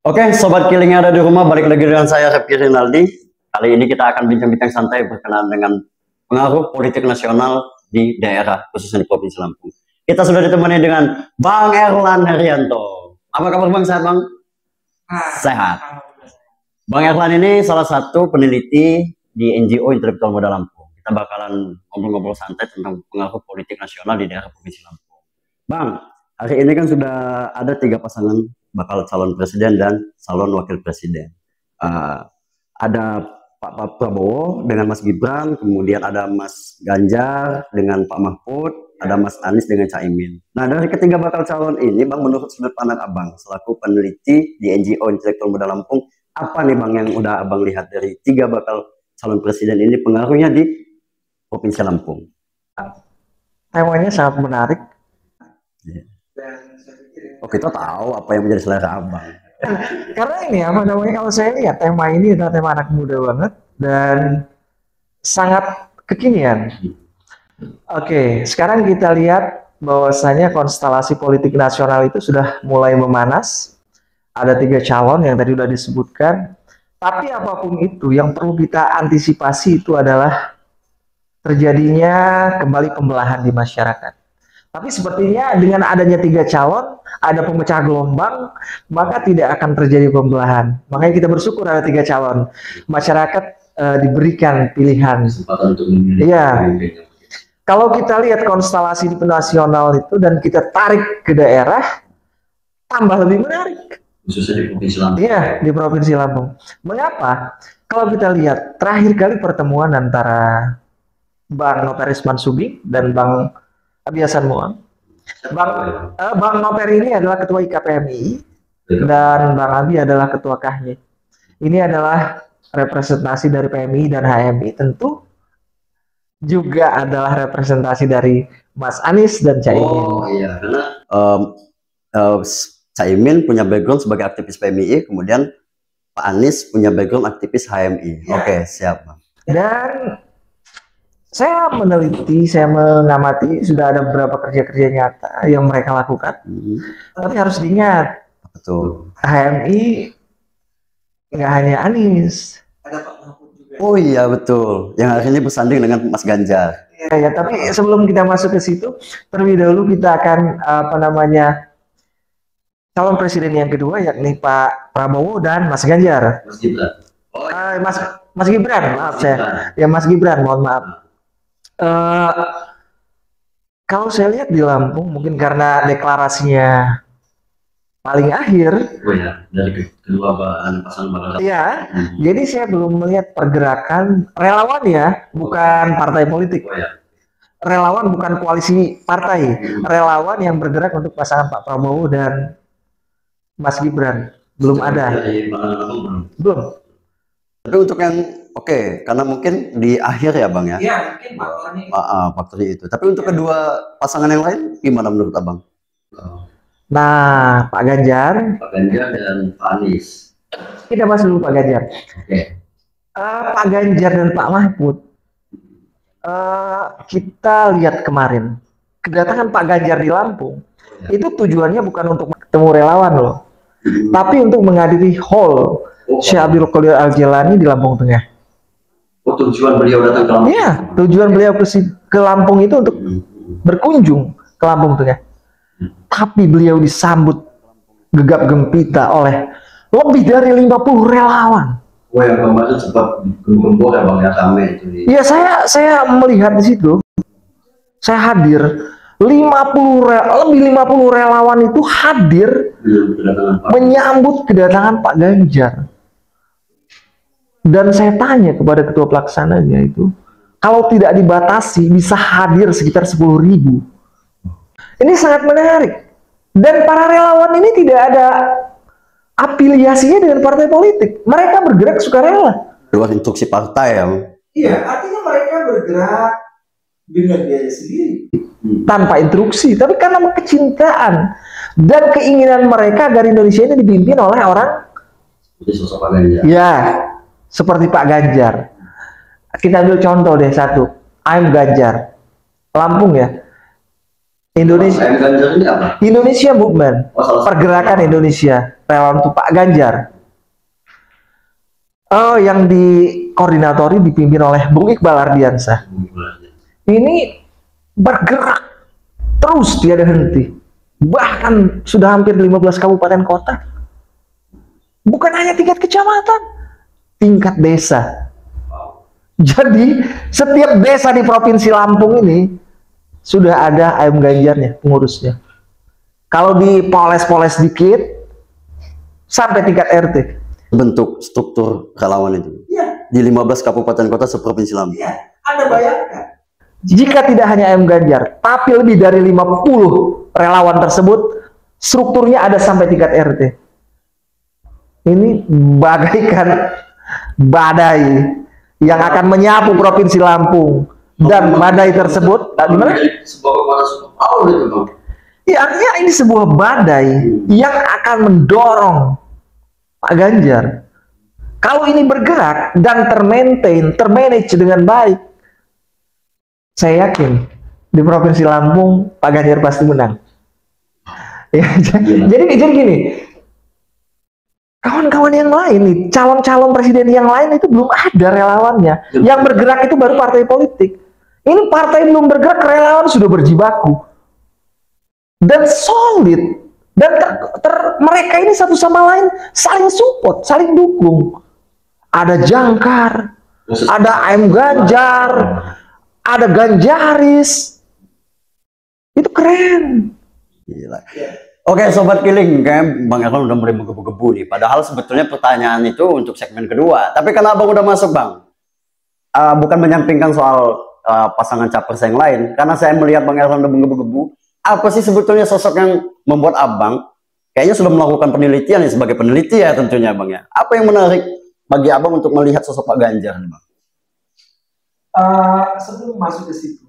Oke, Sobat Killing yang ada di rumah, balik lagi dengan saya, Repki Rinaldi. Kali ini kita akan bincang-bincang santai berkenaan dengan pengaruh politik nasional di daerah, khususnya di Provinsi Lampung. Kita sudah ditemani dengan Bang Erlan Herianto. Apa kabar Bang? Sehat Bang? Sehat. Bang Erlan ini salah satu peneliti di NGO Intelektual Muda Lampung. Kita bakalan ngobrol-ngobrol santai tentang pengaruh politik nasional di daerah Provinsi Lampung. Bang, hari ini kan sudah ada 3 pasangan bakal calon presiden dan calon wakil presiden. Ada Pak Prabowo dengan Mas Gibran, kemudian ada Mas Ganjar dengan Pak Mahfud, ada Mas Anies dengan Caimin. Nah, dari ketiga bakal calon ini, Bang, menurut sudut pandang Abang selaku peneliti di NGO Intelektual Muda Lampung, apa nih Bang yang udah Abang lihat dari 3 bakal calon presiden ini pengaruhnya di Provinsi Lampung? Temanya sangat menarik. Oh, kita tahu apa yang menjadi selera Abang. Karena ini apa namanya, kalau saya lihat tema ini adalah tema anak muda banget dan sangat kekinian. Oke, sekarang kita lihat bahwasanya konstelasi politik nasional itu sudah mulai memanas. Ada 3 calon yang tadi sudah disebutkan. Tapi apapun itu, yang perlu kita antisipasi itu adalah terjadinya kembali pembelahan di masyarakat. Tapi sepertinya dengan adanya 3 calon, ada pemecah gelombang, maka tidak akan terjadi pembelahan. Makanya kita bersyukur ada 3 calon. Masyarakat diberikan pilihan. Iya. Kalau kita lihat konstelasi di nasional itu dan kita tarik ke daerah, tambah lebih menarik. Khususnya di Provinsi Lampung. Iya, di Provinsi Lampung. Mengapa? Kalau kita lihat terakhir kali pertemuan antara Bang Notaris Mansubing dan Bang Abi Hasan Muang. Bang Noper ini adalah ketua IKPMI dan Bang Abi adalah ketua KHY. Ini adalah representasi dari PMI dan HMI. Tentu juga adalah representasi dari Mas Anies dan Caimin. Oh iya, karena Caimin punya background sebagai aktivis PMI, kemudian Pak Anies punya background aktivis HMI. Ya. Oke, siap Bang. Dan saya meneliti, saya mengamati, sudah ada beberapa kerja-kerja nyata yang mereka lakukan. Tapi harus diingat, betul. HMI nggak hanya Anies, ada Pak Mahfud juga. Oh iya betul, yang hari ini bersanding dengan Mas Ganjar. Ya, tapi sebelum kita masuk ke situ, terlebih dahulu kita akan calon presiden yang kedua, yakni Pak Prabowo dan Mas Ganjar. Mas Gibran. Oh, iya. Mas Gibran, maaf saya. Ya Mas Gibran, mohon maaf. Kalau saya lihat di Lampung, mungkin karena deklarasinya paling akhir. Oh ya, dari kedua pasangan bakal. Iya, jadi saya belum melihat pergerakan relawan ya, bukan partai politik. Oh ya. Relawan bukan koalisi partai, relawan yang bergerak untuk pasangan Pak Prabowo dan Mas Gibran. Belum ada. Belum. Tapi untuk yang oke, karena mungkin di akhir ya Bang ya. Iya, mungkin faktornya. Faktornya itu. Tapi untuk kedua pasangan yang lain gimana menurut Abang? Nah, Pak Ganjar dan Pak Anies. Kita bahas dulu Pak Ganjar. Oke. Pak Ganjar dan Pak Mahfud. Kita lihat kemarin kedatangan Pak Ganjar di Lampung. Itu tujuannya bukan untuk ketemu relawan loh, tapi untuk menghadiri hall Syekh Abdul Qadir Al-Jilani di Lampung Tengah. Oh, tujuan beliau datang ke Lampung? Iya, tujuan beliau ke Lampung itu untuk berkunjung ke Lampung Tengah. Tapi beliau disambut gegap gempita oleh lebih dari 50 relawan. Oh yang kemarin sempat gembor ya Bang ya, rame itu. Iya, saya melihat di situ. Saya hadir. Lebih 50 relawan itu hadir menyambut kedatangan Pak Ganjar. Dan saya tanya kepada ketua pelaksananya itu, kalau tidak dibatasi bisa hadir sekitar 10.000. Ini sangat menarik. Dan para relawan ini tidak ada afiliasinya dengan partai politik. Mereka bergerak sukarela. Luar instruksi partai ya. Iya, artinya mereka bergerak dengan biaya sendiri. Tanpa instruksi, tapi karena kecintaan dan keinginan mereka agar Indonesia ini dipimpin oleh orang sosok Pak Ganjar. Ya, seperti Pak Ganjar. Kita ambil contoh deh satu. I'm Ganjar. Lampung ya. Indonesia. Ganjar ini apa? Indonesia Movement. Pergerakan Indonesia. relawan untuk Pak Ganjar. Oh, yang dikoordinatori dipimpin oleh Bung Iqbal Ardiansah. Ini bergerak terus tiada henti. Bahkan sudah hampir 15 kabupaten kota. Bukan hanya tingkat kecamatan, tingkat desa. Jadi setiap desa di Provinsi Lampung ini sudah ada ayam ganjarnya, pengurusnya. Kalau dipoles-poles dikit, sampai tingkat RT. Bentuk struktur relawan itu. Ya. Di 15 kabupaten kota seprovinsi Lampung. Ya, Anda bayangkan. Jika tidak hanya ayam ganjar, tapi lebih dari 50 relawan tersebut, strukturnya ada sampai tingkat RT. Ini bagaikan badai yang akan menyapu Provinsi Lampung. Dan badai tersebut, gimana? Sebuah kekuatan super power itu, Bang. Ya, artinya ini sebuah badai yang akan mendorong Pak Ganjar. Kalau ini bergerak dan termanage dengan baik, saya yakin di Provinsi Lampung Pak Ganjar pasti menang. Ya, jadi gini, kawan-kawan yang lain nih, calon-calon presiden yang lain itu belum ada relawannya. Yang bergerak itu baru partai politik. Ini partai belum bergerak, relawan sudah berjibaku dan solid. Dan mereka ini satu sama lain saling support, saling dukung. Ada Jangkar, ada AM Ganjar, ada Ganjaris. Itu keren. Gila. Oke, Sobat Killing, kayak Bang Erlan udah mulai menggebu-gebu nih. Padahal sebetulnya pertanyaan itu untuk segmen kedua. Tapi karena Abang udah masuk, Bang, bukan menyampingkan soal pasangan capres yang lain. Karena saya melihat Bang Erlan udah menggebu-gebu. Apa sih sebetulnya sosok yang membuat Abang kayaknya sudah melakukan penelitian ya, sebagai peneliti ya tentunya, Bang ya. Apa yang menarik bagi Abang untuk melihat sosok Pak Ganjar nih, Bang? Sebelum masuk ke situ,